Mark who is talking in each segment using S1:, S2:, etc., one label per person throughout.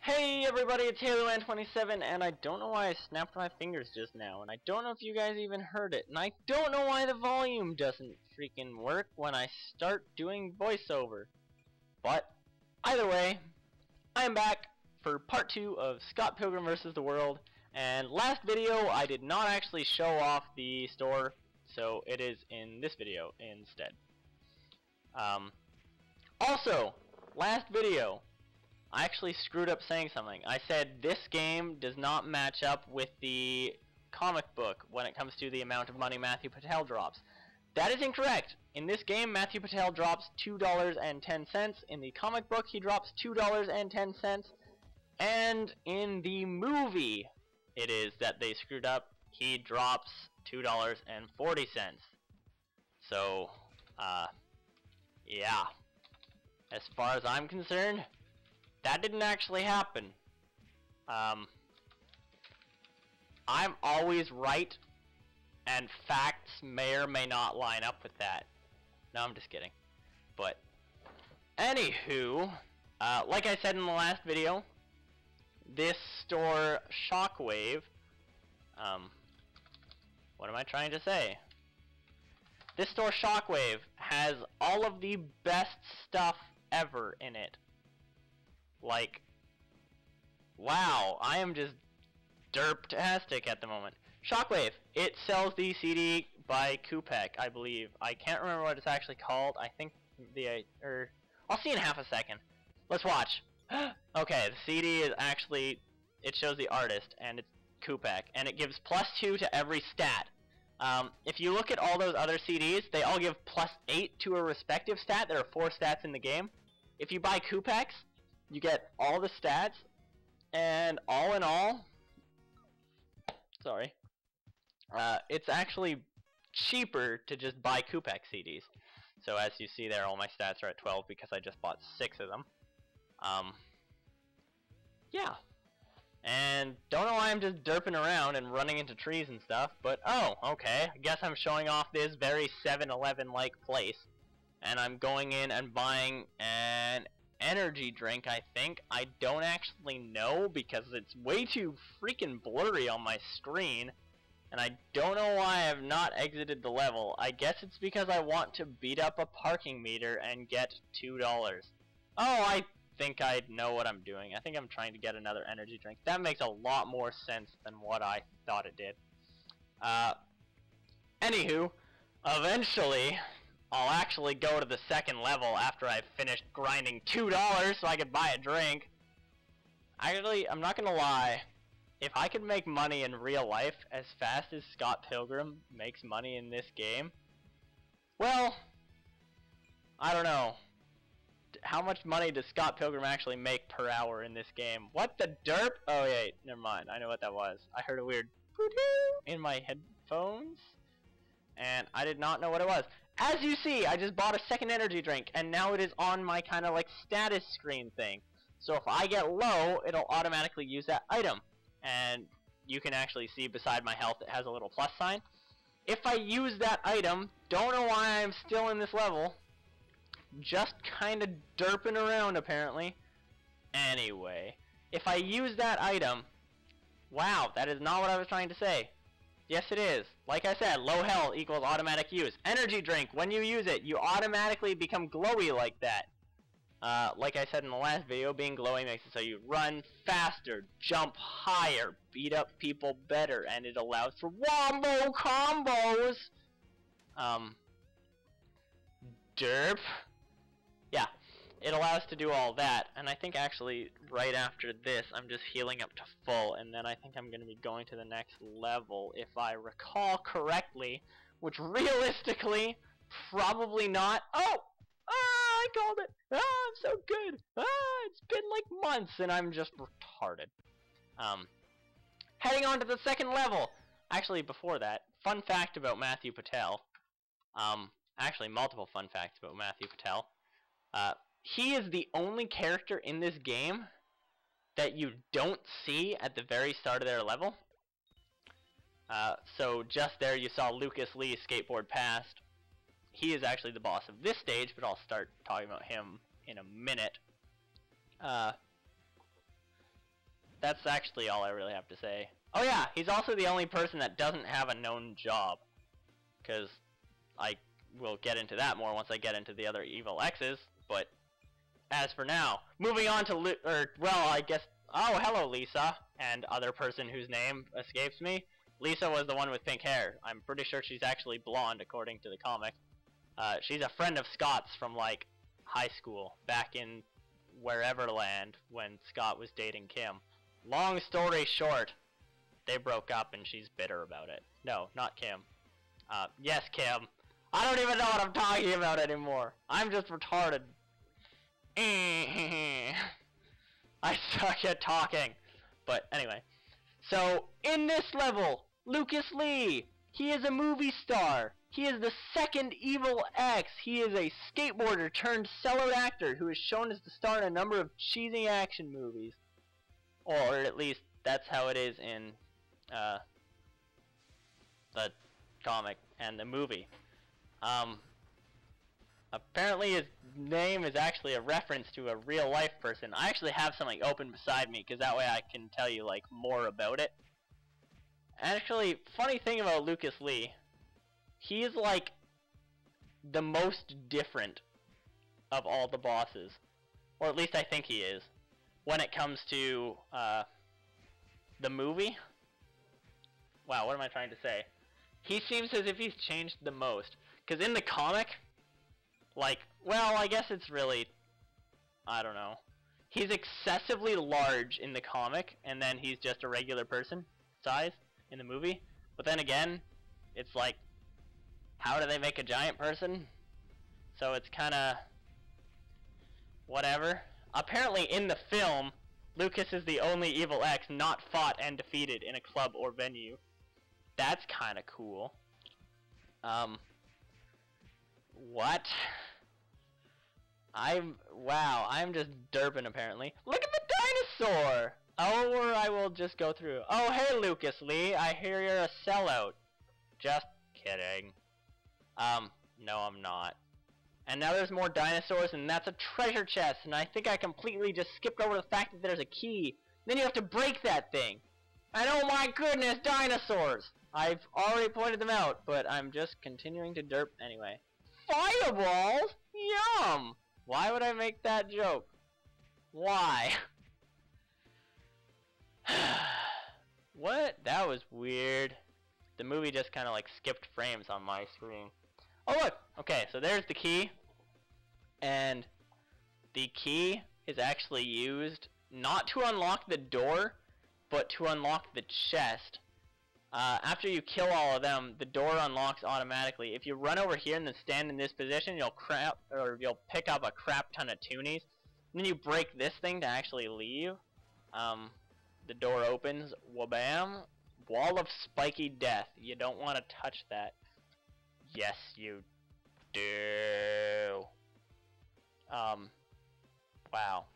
S1: Hey everybody, it's HaloMan27, and I don't know why I snapped my fingers just now, and I don't know if you guys even heard it, and I don't know why the volume doesn't freaking work when I start doing voiceover. But, either way, I'm back for part 2 of Scott Pilgrim vs. the World, and last video I did not actually show off the store, so it is in this video instead. Also, last video, I actually screwed up saying something. I said this game does not match up with the comic book when it comes to the amount of money Matthew Patel drops. That is incorrect. In this game, Matthew Patel drops $2.10. In the comic book, he drops $2.10. And in the movie, it is that they screwed up. He drops $2.40. So, yeah. As far as I'm concerned, that didn't actually happen. I'm always right, and facts may or may not line up with that. No, I'm just kidding. But, anywho, like I said in the last video, this store Shockwave, what am I trying to say? This store Shockwave has all of the best stuff ever in it. Like, wow, I am just derptastic at the moment. Shockwave, it sells the CD by Kupek, I believe. I can't remember what it's actually called. I think I'll see in half a second. Let's watch. Okay, the CD is actually, it shows the artist, and it's Kupek, and it gives +2 to every stat. If you look at all those other CDs, they all give +8 to a respective stat. There are 4 stats in the game. If you buy Kupek's, you get all the stats, and all in all, sorry, it's actually cheaper to just buy Kupek CDs. So as you see there, all my stats are at 12 because I just bought 6 of them. Yeah. And don't know why I'm just derping around and running into trees and stuff, but oh, okay, I guess I'm showing off this very 7-Eleven-like place. And I'm going in and buying an energy drink, I think. I don't actually know because it's way too freaking blurry on my screen. And I don't know why I've not exited the level. I guess it's because I want to beat up a parking meter and get $2. Oh, I think I know what I'm doing. I think I'm trying to get another energy drink. That makes a lot more sense than what I thought it did. Anywho, eventually I'll actually go to the second level after I've finished grinding $2 so I could buy a drink. Actually, I'm not gonna lie. If I could make money in real life as fast as Scott Pilgrim makes money in this game, well, I don't know. How much money does Scott Pilgrim actually make per hour in this game? What the derp? Oh, yeah, never mind. I know what that was. I heard a weird in my headphones, and I did not know what it was. As you see, I just bought a second energy drink, and now it is on my kind of like status screen thing. So if I get low, it'll automatically use that item. And you can actually see beside my health it has a little plus sign. If I use that item, don't know why I'm still in this level. Just kind of derping around apparently. Anyway, if I use that item, wow, that is not what I was trying to say. Yes, it is. Like I said, low health equals automatic use. Energy drink, when you use it, you automatically become glowy like that. Like I said in the last video, being glowy makes it so you run faster, jump higher, beat up people better, and it allows for wombo combos. Derp. Yeah, it allows to do all that, and I think actually right after this I'm just healing up to full, and then I think I'm going to be going to the next level if I recall correctly, which realistically, probably not. Oh! Ah, I called it! Ah, I'm so good! Ah, it's been like months and I'm just retarded. Heading on to the second level! Actually, before that, fun fact about Matthew Patel. Actually, multiple fun facts about Matthew Patel. He is the only character in this game that you don't see at the very start of their level. So just there you saw Lucas Lee skateboard past. He is actually the boss of this stage, but I'll start talking about him in a minute. that's actually all I really have to say. Oh yeah, he's also the only person that doesn't have a known job. Because I will get into that more once I get into the other evil X's, but as for now, moving on to I guess, oh, hello Lisa, and other person whose name escapes me. Lisa was the one with pink hair. I'm pretty sure she's actually blonde according to the comic. She's a friend of Scott's from, like, high school, back in wherever land when Scott was dating Kim. Long story short, they broke up and she's bitter about it. No, not Kim. Yes, Kim. I don't even know what I'm talking about anymore. I'm just retarded. I suck at talking. But anyway. So, in this level, Lucas Lee, he is a movie star. He is the second Evil X. He is a skateboarder turned sellout actor who is shown as the star in a number of cheesy action movies. Or at least, that's how it is in the comic and the movie. Apparently his name is actually a reference to a real life person. I actually have something open beside me because that way I can tell you like more about it. Actually, funny thing about Lucas Lee, he is like the most different of all the bosses, or at least I think he is, when it comes to the movie. Wow, what am I trying to say? He seems as if he's changed the most. Because in the comic, like, well, I guess it's really, I don't know. He's excessively large in the comic, and then he's just a regular person size in the movie. But then again, it's like, how do they make a giant person? So it's kind of whatever. Apparently in the film, Lucas is the only Evil X not fought and defeated in a club or venue. That's kind of cool. What? I'm just derping apparently. Look at the dinosaur! Or I will just go through. Oh, hey Lucas Lee, I hear you're a sellout. Just kidding. No I'm not. And now there's more dinosaurs, and that's a treasure chest, and I think I completely just skipped over the fact that there's a key. Then you have to break that thing. And oh my goodness, dinosaurs! I've already pointed them out, but I'm just continuing to derp anyway. Fireballs? Yum! Why would I make that joke? Why? What? That was weird. The movie just kind of like skipped frames on my screen. Oh look! Okay, so there's the key. And the key is actually used not to unlock the door, but to unlock the chest. After you kill all of them, the door unlocks automatically. If you run over here and then stand in this position, you'll pick up a crap ton of toonies. And then you break this thing to actually leave. The door opens. Wabam! Wall of spiky death. You don't want to touch that. Yes, you do. Wow.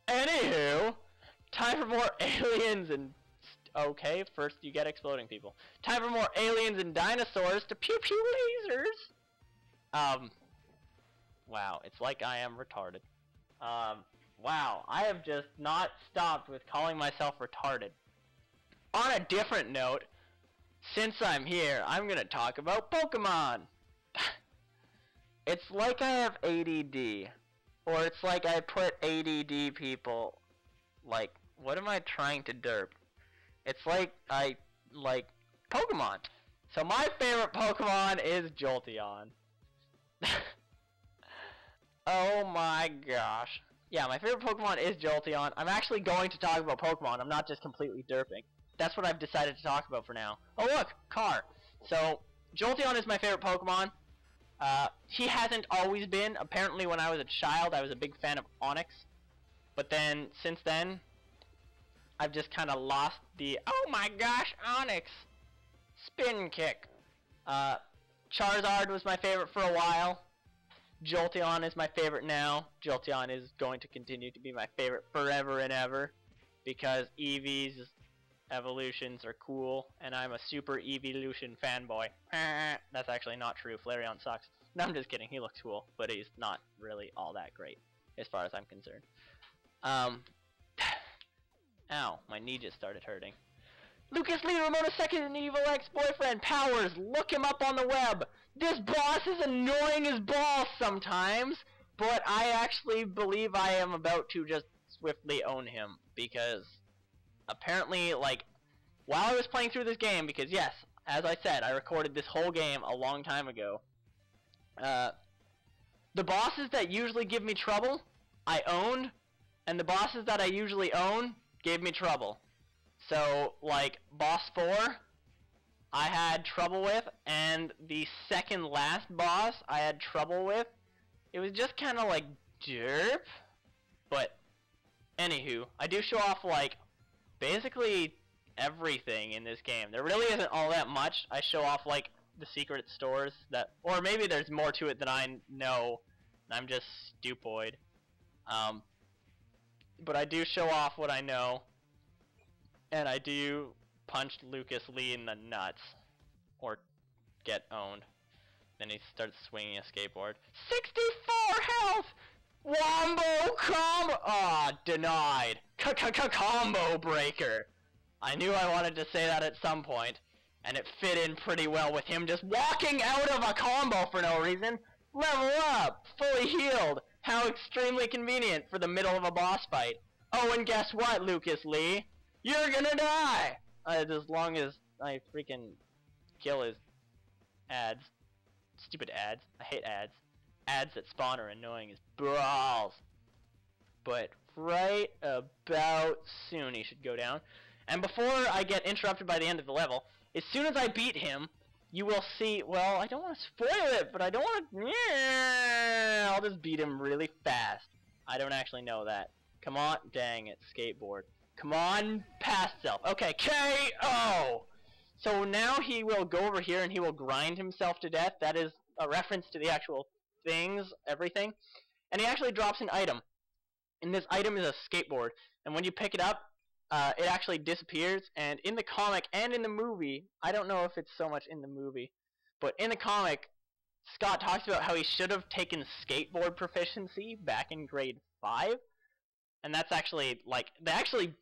S1: Anywho, time for more aliens and... Okay, first you get exploding people. Time for more aliens and dinosaurs to pew pew lasers! Wow, it's like I am retarded. Wow, I have just not stopped with calling myself retarded. On a different note, since I'm here, I'm gonna talk about Pokemon! It's like I have ADD. Or it's like I put ADD people... Like, what am I trying to derp? It's like I like Pokemon. So my favorite Pokemon is Jolteon. Oh my gosh. Yeah, my favorite Pokemon is Jolteon. I'm actually going to talk about Pokemon. I'm not just completely derping. That's what I've decided to talk about for now. Oh look, car. So, Jolteon is my favorite Pokemon. He hasn't always been. Apparently when I was a child, I was a big fan of Onix. But then, since then, I've just kind of lost the, oh my gosh, Onix! Spin kick. Charizard was my favorite for a while. Jolteon is my favorite now. Jolteon is going to continue to be my favorite forever and ever. Because Eevee's evolutions are cool, and I'm a super Eeveelution fanboy. That's actually not true. Flareon sucks. No, I'm just kidding. He looks cool, but he's not really all that great, as far as I'm concerned. Ow, my knee just started hurting. Lucas Lee, Ramona's second evil ex-boyfriend, Powers, look him up on the web. This boss is annoying as balls sometimes, but I actually believe I am about to just swiftly own him, because apparently, like, while I was playing through this game, because yes, as I said, I recorded this whole game a long time ago, the bosses that usually give me trouble, I owned, and the bosses that I usually own gave me trouble. So, like, boss 4, I had trouble with, and the second last boss I had trouble with. It was just kind of like derp, but anywho, I do show off, like, basically everything in this game. There really isn't all that much. I show off, like, the secret stores that, or maybe there's more to it than I know, and I'm just stupoid. But I do show off what I know, and I do punch Lucas Lee in the nuts, or get owned. Then he starts swinging a skateboard. 64 health! Wombo combo! Ah, denied. Combo breaker. I knew I wanted to say that at some point, and it fit in pretty well with him just walking out of a combo for no reason. Level up! Fully healed! How extremely convenient for the middle of a boss fight. Oh, and guess what, Lucas Lee? You're gonna die! As long as I freaking kill his ads. Stupid ads. I hate ads. Ads that spawn are annoying as balls. But right about soon he should go down. And before I get interrupted by the end of the level, as soon as I beat him, you will see, well, I don't want to spoil it, but I don't want to, yeah, I'll just beat him really fast. I don't actually know that. Come on, dang it, skateboard. Come on, past self. Okay, KO! So now he will go over here and he will grind himself to death. That is a reference to the actual things, everything. And he actually drops an item. And this item is a skateboard. And when you pick it up, it actually disappears. And in the comic and in the movie, I don't know if it's so much in the movie, but in the comic, Scott talks about how he should have taken skateboard proficiency back in grade 5. And that's actually, like, they actually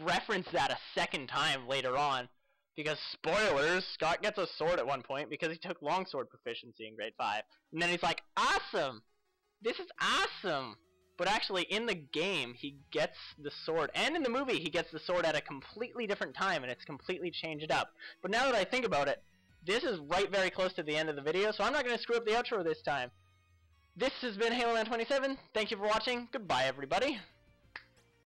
S1: reference that a second time later on. Because, spoilers, Scott gets a sword at one point because he took longsword proficiency in grade 5. And then he's like, awesome! This is awesome! But actually, in the game, he gets the sword, and in the movie, he gets the sword at a completely different time, and it's completely changed up. But now that I think about it, this is right very close to the end of the video, so I'm not going to screw up the outro this time. This has been HaloMan27. Thank you for watching. Goodbye, everybody.